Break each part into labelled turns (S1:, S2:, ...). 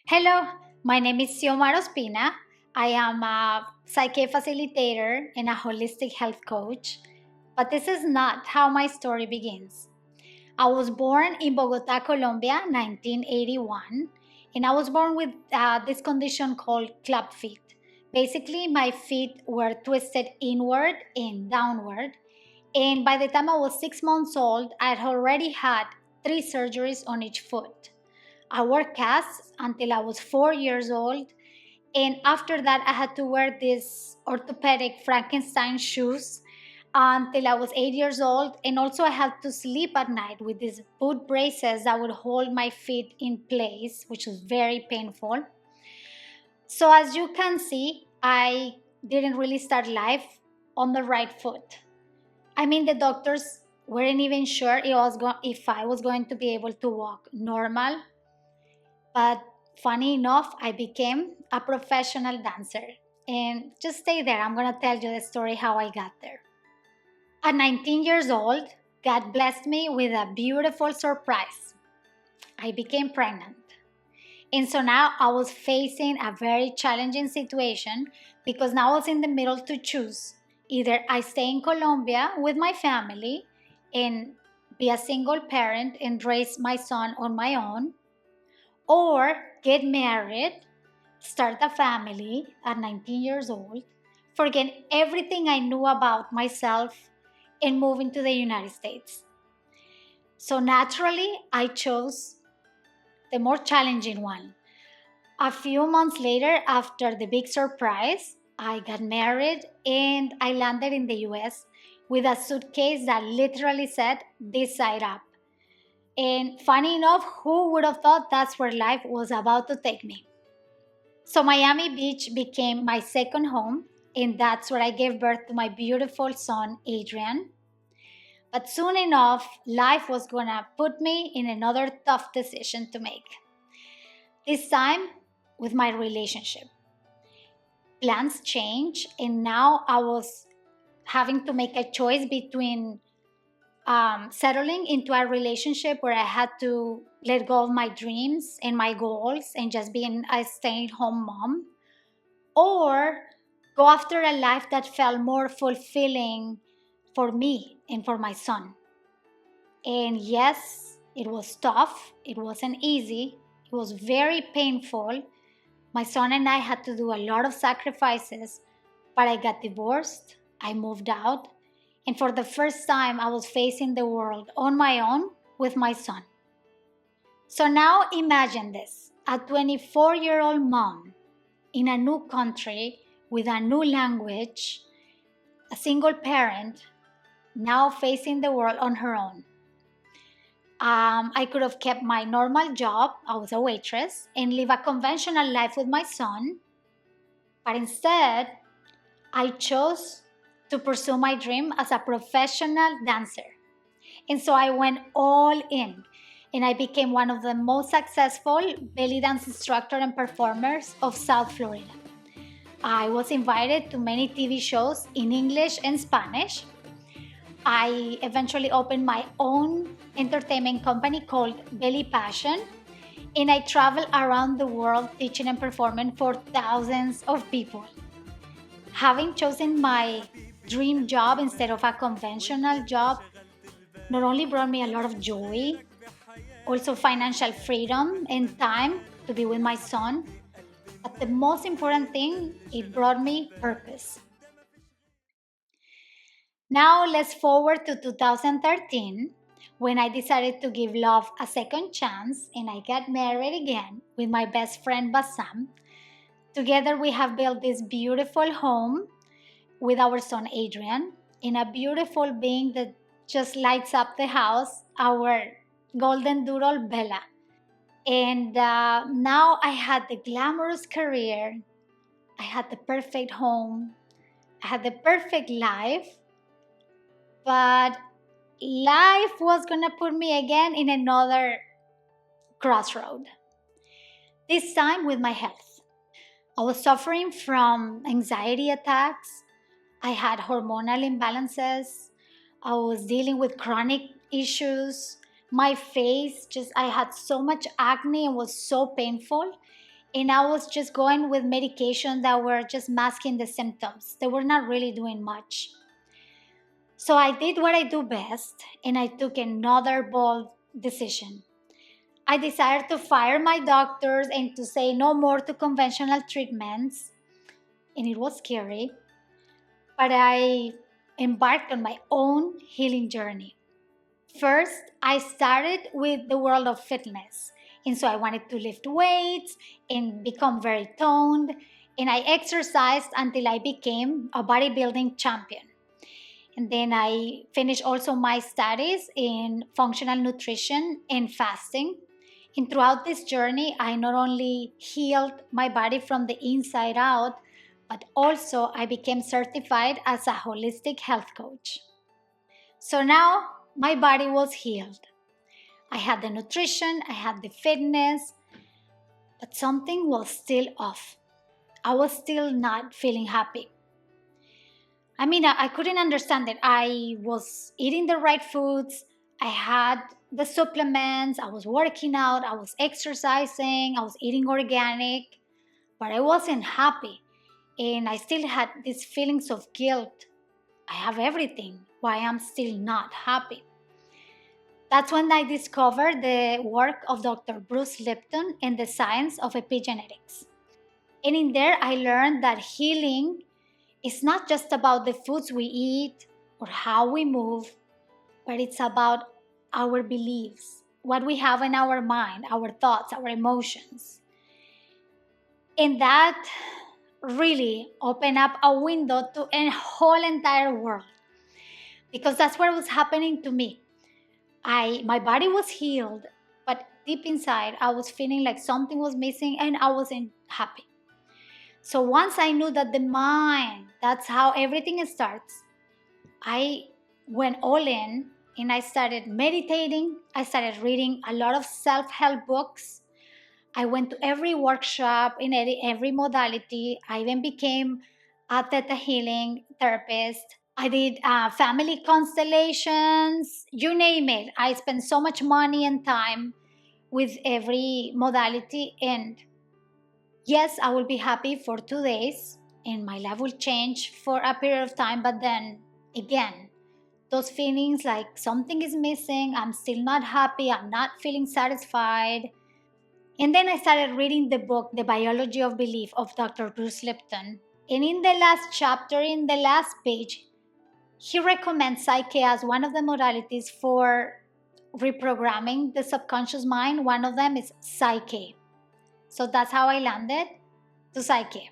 S1: Hello, my name is Xiomara Ospina. I am a PSYCH-K facilitator and a holistic health coach. But this is not how my story begins. I was born in Bogota, Colombia, 1981, and I was born with this condition called Clubfeet. Basically, my feet were twisted inward and downward, and by the time I was 6 months old, I had already had 3 surgeries on each foot. I wore casts until I was 4 years old. And after that, I had to wear these orthopedic Frankenstein shoes until I was 8 years old. And also, I had to sleep at night with these boot braces that would hold my feet in place, which was very painful. So, as you can see, I didn't really start life on the right foot. I mean, the doctors weren't even sure if I was going to be able to walk normal. But funny enough, I became a professional dancer. And just stay there. I'm going to tell you the story how I got there. At 19 years old, God blessed me with a beautiful surprise. I became pregnant. And so now I was facing a very challenging situation because now I was in the middle to choose. Either I stay in Colombia with my family and be a single parent and raise my son on my own, or get married, start a family at 19 years old, forget everything I knew about myself, and move into the United States. So naturally, I chose the more challenging one. A few months later, after the big surprise, I got married and I landed in the US with a suitcase that literally said, "This side up." And funny enough, who would have thought that's where life was about to take me? So Miami Beach became my second home, and that's where I gave birth to my beautiful son, Adrian. But soon enough, life was gonna put me in another tough decision to make. This time with my relationship. Plans changed, and now I was having to make a choice between settling into a relationship where I had to let go of my dreams and my goals and just being a stay-at-home mom, or go after a life that felt more fulfilling for me and for my son. And yes, it was tough, it wasn't easy, it was very painful. My son and I had to do a lot of sacrifices, but I got divorced, I moved out, and for the first time, I was facing the world on my own with my son. So now imagine this, a 24-year-old mom in a new country with a new language, a single parent, now facing the world on her own. I could have kept my normal job, I was a waitress, and live a conventional life with my son, but instead, I chose to pursue my dream as a professional dancer. And so I went all in, and I became one of the most successful belly dance instructors and performers of South Florida. I was invited to many TV shows in English and Spanish. I eventually opened my own entertainment company called Belly Passion, and I traveled around the world teaching and performing for thousands of people. Having chosen my dream job instead of a conventional job not only brought me a lot of joy, also financial freedom and time to be with my son, but the most important thing, it brought me purpose. Now let's forward to 2013 when I decided to give love a second chance and I got married again with my best friend Bassam. Together we have built this beautiful home with our son Adrian and a beautiful being that just lights up the house, our golden doodle Bella. And now I had the glamorous career, I had the perfect home, I had the perfect life, but life was gonna put me again in another crossroad. This time with my health. I was suffering from anxiety attacks, I had hormonal imbalances, I was dealing with chronic issues. My face, I had so much acne and was so painful. and I was just going with medication that were just masking the symptoms. They were not really doing much. So I did what I do best, and I took another bold decision. I decided to fire my doctors and to say no more to conventional treatments, and it was scary, but I embarked on my own healing journey. First, I started with the world of fitness. And so I wanted to lift weights and become very toned. And I exercised until I became a bodybuilding champion. And then I finished also my studies in functional nutrition and fasting. And throughout this journey, I not only healed my body from the inside out, but also I became certified as a holistic health coach. So now my body was healed. I had the nutrition, I had the fitness, but something was still off. I was still not feeling happy. I mean, I couldn't understand it. I was eating the right foods, I had the supplements, I was working out, I was exercising, I was eating organic, but I wasn't happy. And I still had these feelings of guilt. I have everything. Why I'm still not happy? That's when I discovered the work of Dr. Bruce Lipton and the science of epigenetics. And in there, I learned that healing is not just about the foods we eat or how we move, but it's about our beliefs, what we have in our mind, our thoughts, our emotions. And that really opened up a window to a whole entire world, because that's what was happening to me. My body was healed, but deep inside I was feeling like something was missing and I wasn't happy. So once I knew that the mind, that's how everything starts, I went all in and I started meditating. I started reading a lot of self-help books. I went to every workshop in every modality. I even became a theta healing therapist. I did family constellations, you name it. I spent so much money and time with every modality. And yes, I will be happy for 2 days and my life will change for a period of time. But then again, those feelings like something is missing, I'm still not happy, I'm not feeling satisfied. And then I started reading the book, The Biology of Belief of Dr. Bruce Lipton. And in the last chapter, in the last page, he recommends PSYCH-K as one of the modalities for reprogramming the subconscious mind. One of them is PSYCH-K. So that's how I landed to PSYCH-K.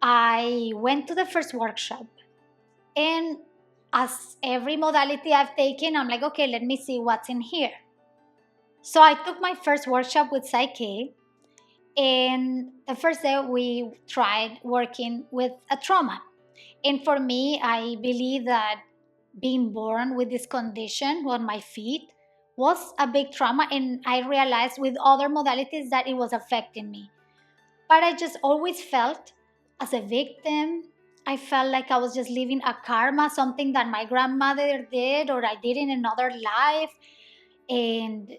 S1: I went to the first workshop, and as every modality I've taken, I'm like, okay, let me see what's in here. So I took my first workshop with PSYCH-K, and the first day we tried working with a trauma. And for me, I believe that being born with this condition on my feet was a big trauma, and I realized with other modalities that it was affecting me. But I just always felt as a victim. I felt like I was just living a karma, something that my grandmother did or I did in another life, and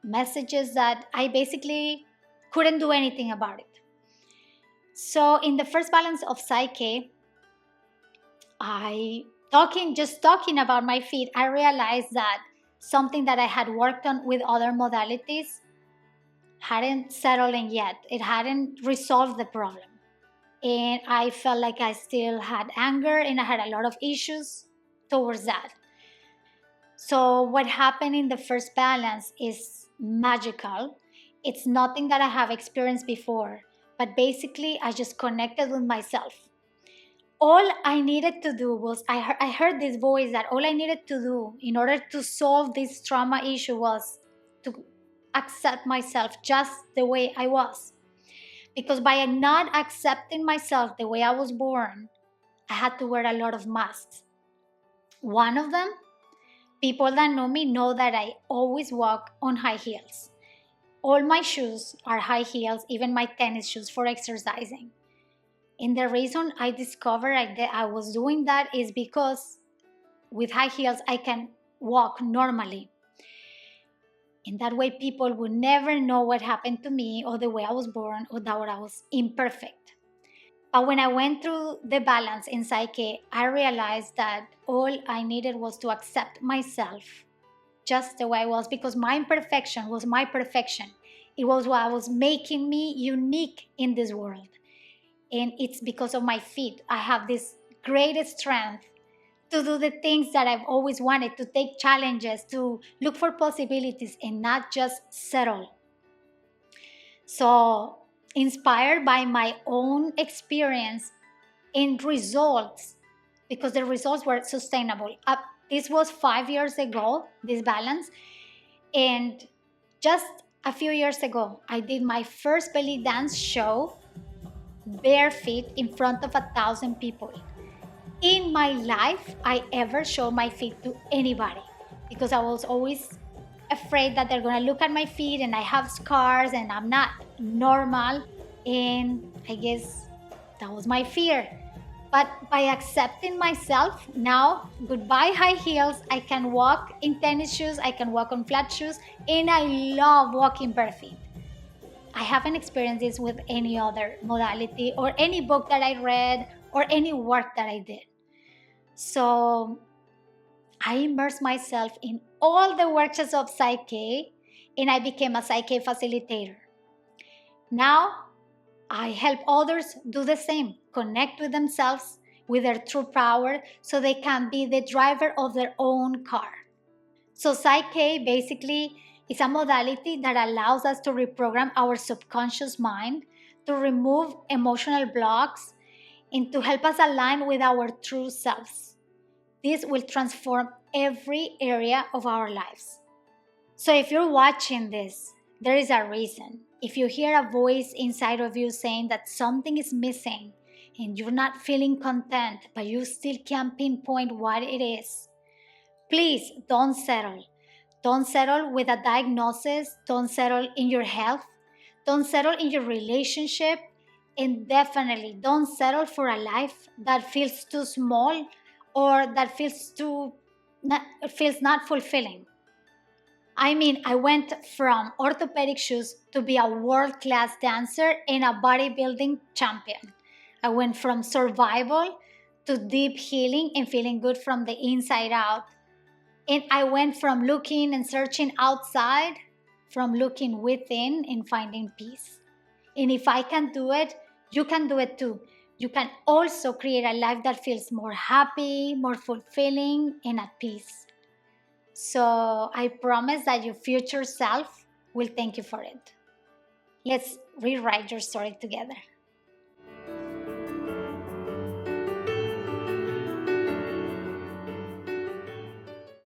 S1: messages that I basically couldn't do anything about it. So in the first balance of PSYCH-K, just talking about my feet, I realized that something that I had worked on with other modalities hadn't settled in yet. It hadn't resolved the problem. And I felt like I still had anger and I had a lot of issues towards that. So what happened in the first balance is magical. It's nothing that I have experienced before, but basically I just connected with myself. All I needed to do was, I heard this voice that all I needed to do in order to solve this trauma issue was to accept myself just the way I was. Because by not accepting myself the way I was born, I had to wear a lot of masks. One of them, people that know me know that I always walk on high heels. All my shoes are high heels, even my tennis shoes for exercising. And the reason I discovered that I was doing that is because with high heels I can walk normally. And that way, people would never know what happened to me or the way I was born or that I was imperfect. But when I went through the balance in Psyche, I realized that all I needed was to accept myself just the way I was, because my imperfection was my perfection. It was what was making me unique in this world. And it's because of my feet. I have this great strength to do the things that I've always wanted, to take challenges, to look for possibilities and not just settle. So, inspired by my own experience and results, because the results were sustainable. This was 5 years ago, this balance. And just a few years ago, I did my first belly dance show bare feet in front of 1,000 people. In my life, I ever showed my feet to anybody because I was always afraid that they're gonna look at my feet and I have scars and I'm not normal. And I guess that was my fear. But by accepting myself, now goodbye high heels, I can walk in tennis shoes, I can walk on flat shoes, and I love walking barefoot. I haven't experienced this with any other modality or any book that I read or any work that I did. So I immersed myself in all the workshops of Psyche and I became a Psyche facilitator. Now I help others do the same, connect with themselves, with their true power, so they can be the driver of their own car. So Psyche basically is a modality that allows us to reprogram our subconscious mind, to remove emotional blocks, and to help us align with our true selves. This will transform every area of our lives. So if you're watching this, there is a reason. If you hear a voice inside of you saying that something is missing and you're not feeling content, but you still can't pinpoint what it is, please don't settle. Don't settle with a diagnosis. Don't settle in your health. Don't settle in your relationship. And definitely don't settle for a life that feels too small or that feels not fulfilling. I mean, I went from orthopedic shoes to be a world-class dancer and a bodybuilding champion. I went from survival to deep healing and feeling good from the inside out. And I went from looking and searching outside, from looking within and finding peace. And if I can do it, you can do it too. You can also create a life that feels more happy, more fulfilling, and at peace. So I promise that your future self will thank you for it. Let's rewrite your story together.